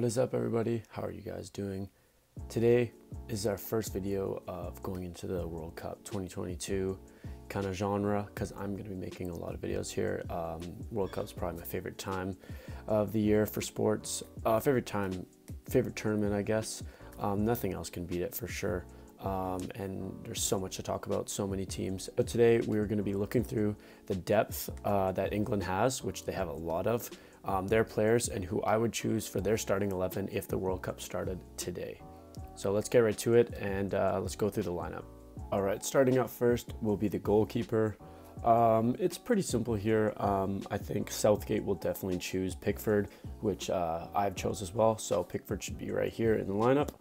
What is up, everybody? How are you guys doing? Today is our first video of going into the World Cup 2022 kind of genre, because I'm going to be making a lot of videos here. World Cup's probably my favorite time of the year for sports. Favorite tournament, I guess. Nothing else can beat it for sure. And there's so much to talk about, so many teams. But today we're going to be looking through the depth that England has, which they have a lot of, their players, and who I would choose for their starting 11 if the World Cup started today. So let's get right to it, and let's go through the lineup. All right, starting out first will be the goalkeeper. It's pretty simple here. I think Southgate will definitely choose Pickford, which I've chose as well. So Pickford should be right here in the lineup.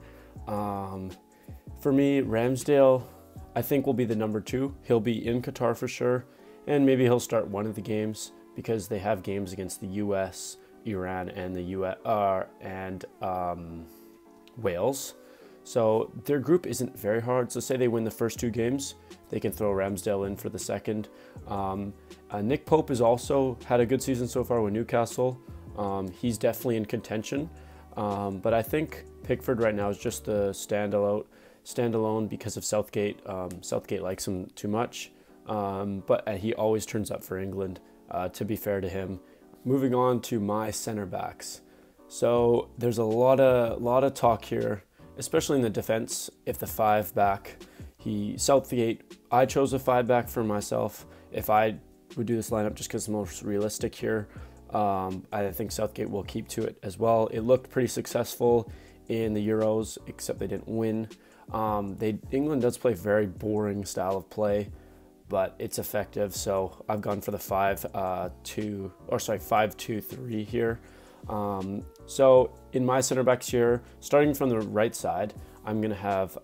For me, Ramsdale, I think, will be the number 2. He'll be in Qatar for sure, and maybe he'll start one of the games because they have games against the US, Iran, and the Wales. So their group isn't very hard. So say they win the first 2 games, they can throw Ramsdale in for the second. Nick Pope has also had a good season so far with Newcastle. He's definitely in contention, but I think Pickford right now is just the standalone because of Southgate. Southgate likes him too much, but he always turns up for England, to be fair to him. Moving on to my center backs. So there's a lot of talk here, especially in the defense. If the 5 back, Southgate, I chose a 5 back for myself. If I would do this lineup just because it's the most realistic here, I think Southgate will keep to it as well. It looked pretty successful in the Euros, except they didn't win. England does play very boring style of play, but it's effective. So I've gone for the 5-2-3 here. So in my center backs here, starting from the right side, I'm going to have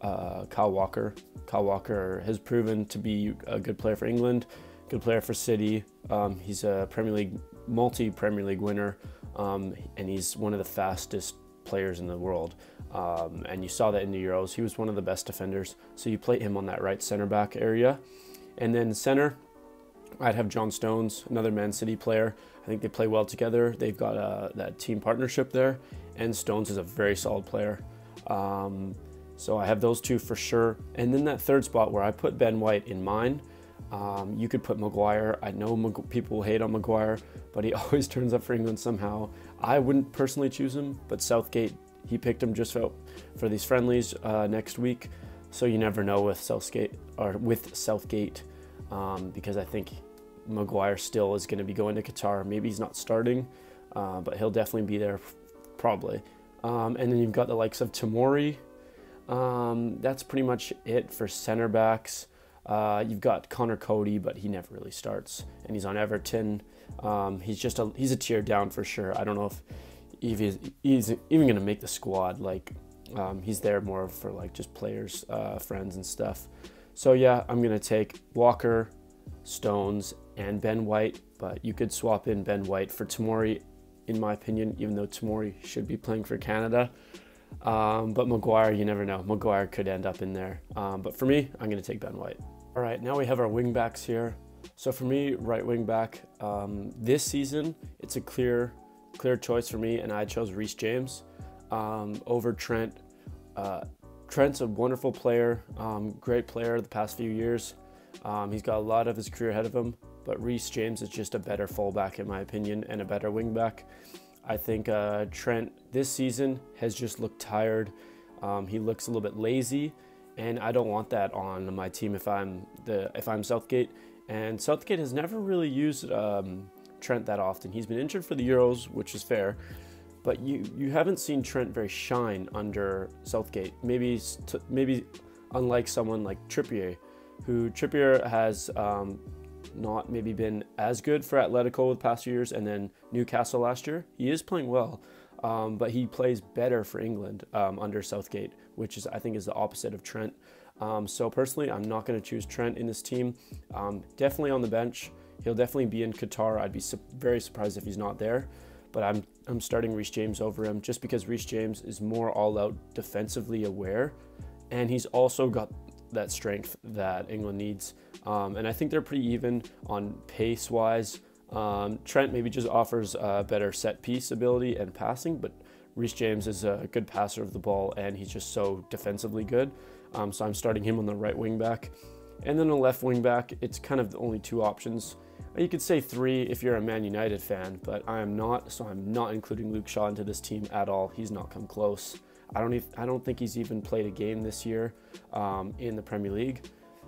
Kyle Walker. Kyle Walker has proven to be a good player for England, good player for City. He's a multi-Premier League winner, and he's one of the fastest players in the world. And you saw that in the Euros. He was one of the best defenders. So you play him on that right center back area. And then center, I'd have John Stones, another Man City player. I think they play well together. They've got that team partnership there, and Stones is a very solid player. So I have those 2 for sure. And then that third spot where I put Ben White in mine, you could put Maguire. I know people hate on Maguire, but he always turns up for England somehow. I wouldn't personally choose him, but Southgate, he picked him just for these friendlies next week. So you never know with Southgate, because I think Maguire still is going to be going to Qatar. Maybe he's not starting, but he'll definitely be there probably. And then you've got the likes of Tomori. That's pretty much it for center backs. You've got Connor Cody, but he never really starts, and he's on Everton. He's a tier down for sure. I don't know if he's even going to make the squad. He's there more for just players, friends and stuff. So yeah, I'm going to take Walker, Stones, and Ben White, but you could swap in Ben White for Tomori, in my opinion, even though Tomori should be playing for Canada. But Maguire, you never know. Maguire could end up in there. But for me, I'm going to take Ben White. All right, now we have our wing backs here. So for me, right wing back, this season, it's a clear choice for me, and I chose Reece James over Trent. Trent's a wonderful player, great player the past few years. He's got a lot of his career ahead of him, but Reece James is just a better fullback in my opinion, and a better wing back. I think Trent this season has just looked tired. He looks a little bit lazy, and I don't want that on my team if I'm Southgate. And Southgate has never really used Trent that often. He's been injured for the Euros, which is fair, but you haven't seen Trent very shine under Southgate. Maybe unlike someone like Trippier, who has not maybe been as good for Atletico the past few years, and then Newcastle last year. He is playing well, but he plays better for England under Southgate, which I think is the opposite of Trent. So personally, I'm not going to choose Trent in this team. Definitely on the bench. He'll definitely be in Qatar. I'd be very surprised if he's not there. But I'm starting Reece James over him just because Reece James is more all-out defensively aware, and he's also got that strength that England needs. And I think they're pretty even on pace-wise. Trent maybe just offers better set-piece ability and passing, but Reece James is a good passer of the ball, and he's just so defensively good. So I'm starting him on the right wing back. And then a left wing back, it's kind of the only two options. You could say three if you're a Man United fan, but I am not, so I'm not including Luke Shaw into this team at all. He's not come close. I don't think he's even played a game this year in the Premier League.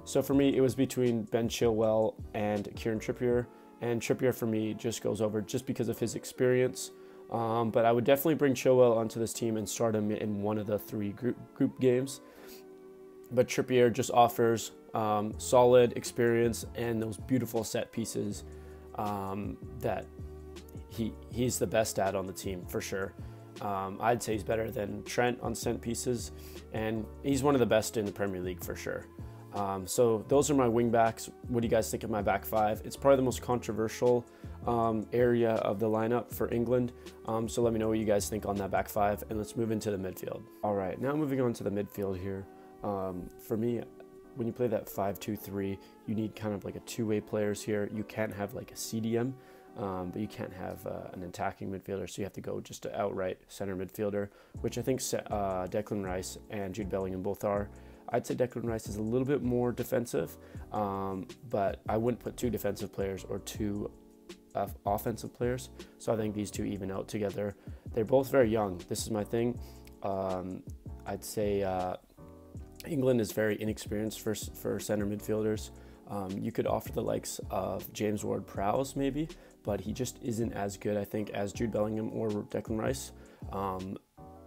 So for me, it was between Ben Chilwell and Kieran Trippier. And Trippier for me just goes over just because of his experience. But I would definitely bring Chilwell onto this team and start him in one of the three group games. But Trippier just offers solid experience and those beautiful set pieces that he's the best at on the team for sure. I'd say he's better than Trent on set pieces, and he's one of the best in the Premier League for sure. So those are my wing backs. What do you guys think of my back five? It's probably the most controversial area of the lineup for England. So let me know what you guys think on that back five, and let's move into the midfield. All right, now moving on to the midfield here. For me, when you play that 5-2-3, you need kind of like a two-way players here. You can't have like a CDM, but you can't have an attacking midfielder, so you have to go just an outright center midfielder, which I think Declan Rice and Jude Bellingham both are. I'd say Declan Rice is a little bit more defensive, but I wouldn't put two defensive players or two offensive players, so I think these two even out together. They're both very young. This is my thing. I'd say England is very inexperienced for center midfielders. You could offer the likes of James Ward-Prowse maybe, but he just isn't as good, I think, as Jude Bellingham or Declan Rice.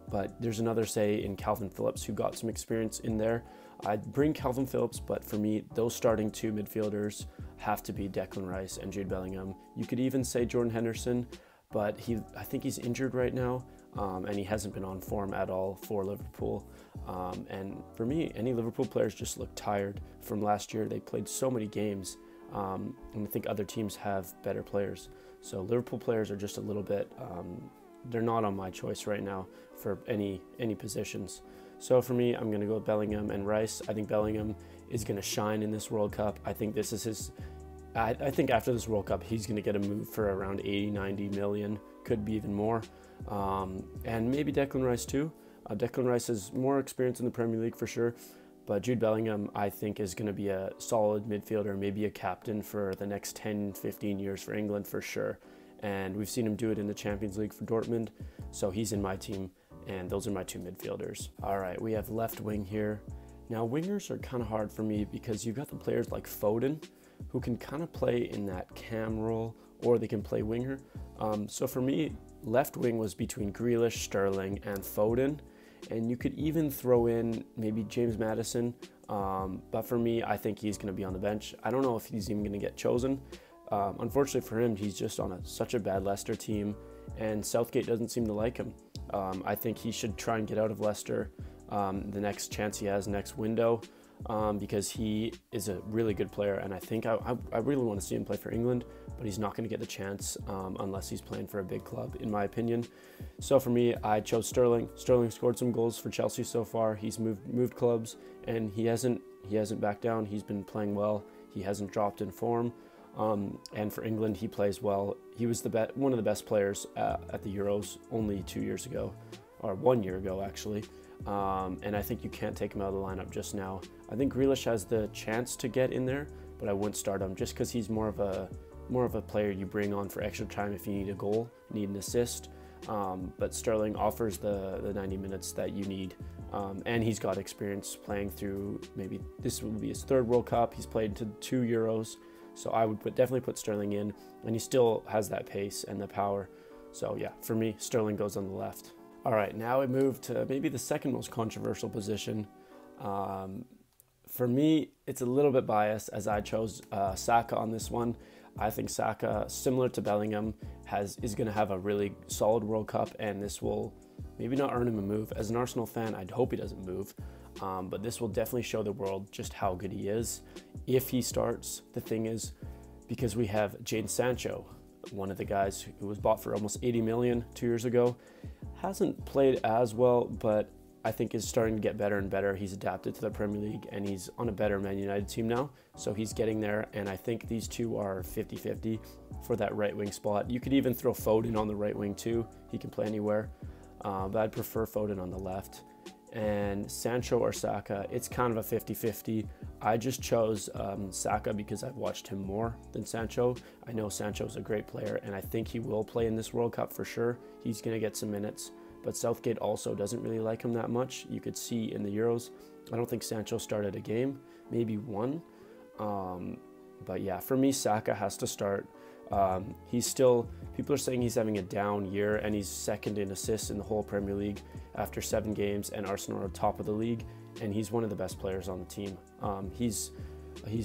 But there's another say in Calvin Phillips who got some experience in there. I'd bring Calvin Phillips, but for me, those starting two midfielders have to be Declan Rice and Jude Bellingham. You could even say Jordan Henderson, but I think he's injured right now, and he hasn't been on form at all for Liverpool. And for me, any Liverpool players just look tired from last year. They played so many games, and I think other teams have better players. So Liverpool players are just a little bit, they're not on my choice right now for any positions. So for me, I'm going to go with Bellingham and Rice. I think Bellingham is going to shine in this World Cup. I think this is his, I think after this World Cup, he's going to get a move for around 80, 90 million, could be even more. And maybe Declan Rice too. Declan Rice has more experience in the Premier League for sure, but Jude Bellingham, I think, is going to be a solid midfielder, maybe a captain for the next 10, 15 years for England for sure. And we've seen him do it in the Champions League for Dortmund, so he's in my team, and those are my two midfielders. All right, we have left wing here. Now, wingers are kind of hard for me because you've got the players like Foden, who can kind of play in that cam role, or they can play winger. So for me, left wing was between Grealish, Sterling, and Foden, and you could even throw in maybe James Maddison, but for me, I think he's going to be on the bench. I don't know if he's even going to get chosen. Unfortunately for him, he's just on such a bad Leicester team, and Southgate doesn't seem to like him. I think he should try and get out of Leicester the next chance he has, next window, because he is a really good player, and I think I really want to see him play for England, but he's not going to get the chance unless he's playing for a big club, in my opinion. So for me, I chose Sterling. Sterling scored some goals for Chelsea so far. He's moved clubs, and he hasn't backed down. He's been playing well. He hasn't dropped in form. And for England, he plays well. He was one of the best players at the Euros only 2 years ago, or 1 year ago actually. And I think you can't take him out of the lineup just now. I think Grealish has the chance to get in there, but I wouldn't start him just because he's more of a player you bring on for extra time if you need a goal, need an assist. But Sterling offers the 90 minutes that you need. And he's got experience playing through, maybe this will be his third World Cup. He's played to 2 Euros. So I would definitely put Sterling in, and he still has that pace and the power. So yeah, for me, Sterling goes on the left. All right, now we move to maybe the second most controversial position. For me, it's a little bit biased as I chose Saka on this one. I think Saka, similar to Bellingham, is going to have a really solid World Cup, and this will maybe not earn him a move. As an Arsenal fan, I'd hope he doesn't move. But this will definitely show the world just how good he is if he starts. The thing is, because we have Jadon Sancho, one of the guys who was bought for almost 80 million 2 years ago, hasn't played as well, but I think is starting to get better and better. He's adapted to the Premier League, and he's on a better Man United team now, so he's getting there, and I think these two are 50-50 for that right wing spot. You could even throw Foden on the right wing too. He can play anywhere. but I'd prefer Foden on the left. And Sancho or Saka, it's kind of a 50-50. I just chose Saka because I've watched him more than Sancho. I know Sancho's a great player, and I think he will play in this World Cup for sure. He's going to get some minutes, but Southgate also doesn't really like him that much. You could see in the Euros, I don't think Sancho started a game, maybe one. But yeah, for me, Saka has to start. He's still, people are saying he's having a down year, and he's second in assists in the whole Premier League after 7 games, and Arsenal are top of the league, and he's one of the best players on the team. He's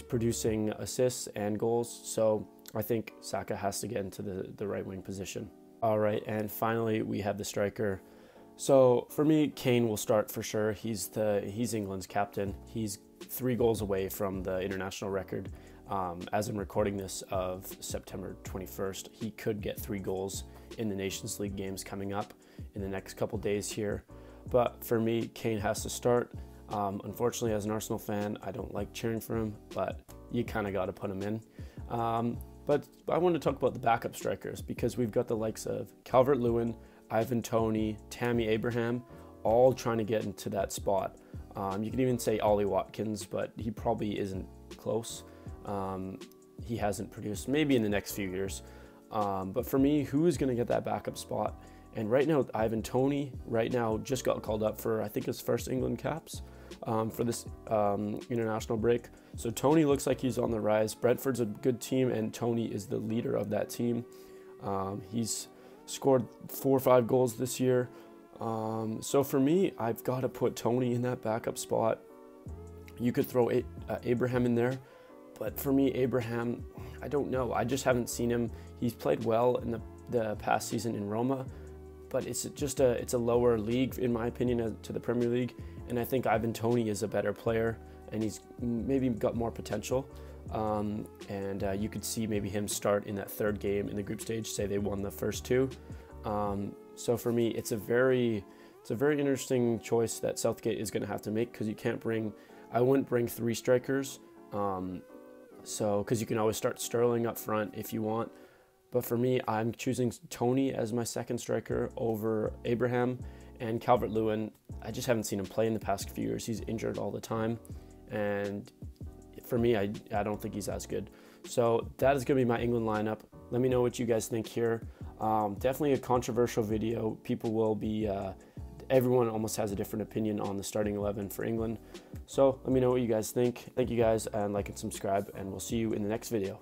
producing assists and goals, so I think Saka has to get into the right wing position. All right, and finally we have the striker. So for me, Kane will start for sure. He's England's captain. He's 3 goals away from the international record. As I'm recording this of September 21st, he could get 3 goals in the Nations League games coming up in the next couple days here. But for me, Kane has to start. Unfortunately, as an Arsenal fan, I don't like cheering for him, but you kind of got to put him in. But I want to talk about the backup strikers, because we've got the likes of Calvert-Lewin, Ivan Toney, Tammy Abraham, all trying to get into that spot. You could even say Ollie Watkins, but he probably isn't close. He hasn't produced, maybe in the next few years. But for me, who is going to get that backup spot? And right now, Ivan Toney right now just got called up for, I think, his first England caps for this international break. So Toney looks like he's on the rise. Brentford's a good team, and Toney is the leader of that team. He's scored 4 or 5 goals this year. So for me, I've got to put Toney in that backup spot. You could throw Abraham in there, but for me, Abraham, I don't know. I just haven't seen him. He's played well in the past season in Roma, but it's just it's a lower league, in my opinion, to the Premier League. And I think Ivan Toney is a better player, and he's maybe got more potential. You could see maybe him start in that 3rd game in the group stage, say they won the first 2. So for me, it's a very interesting choice that Southgate is going to have to make, because you can't bring, I wouldn't bring 3 strikers, because you can always start Sterling up front if you want. But for me, I'm choosing Toney as my 2nd striker over Abraham. And Calvert-Lewin, I just haven't seen him play in the past few years. He's injured all the time, and for me, I don't think he's as good. So that is going to be my England lineup. Let me know what you guys think here. Definitely a controversial video. People will be, everyone almost has a different opinion on the starting 11 for England. So let me know what you guys think. Thank you guys, and like and subscribe, and we'll see you in the next video.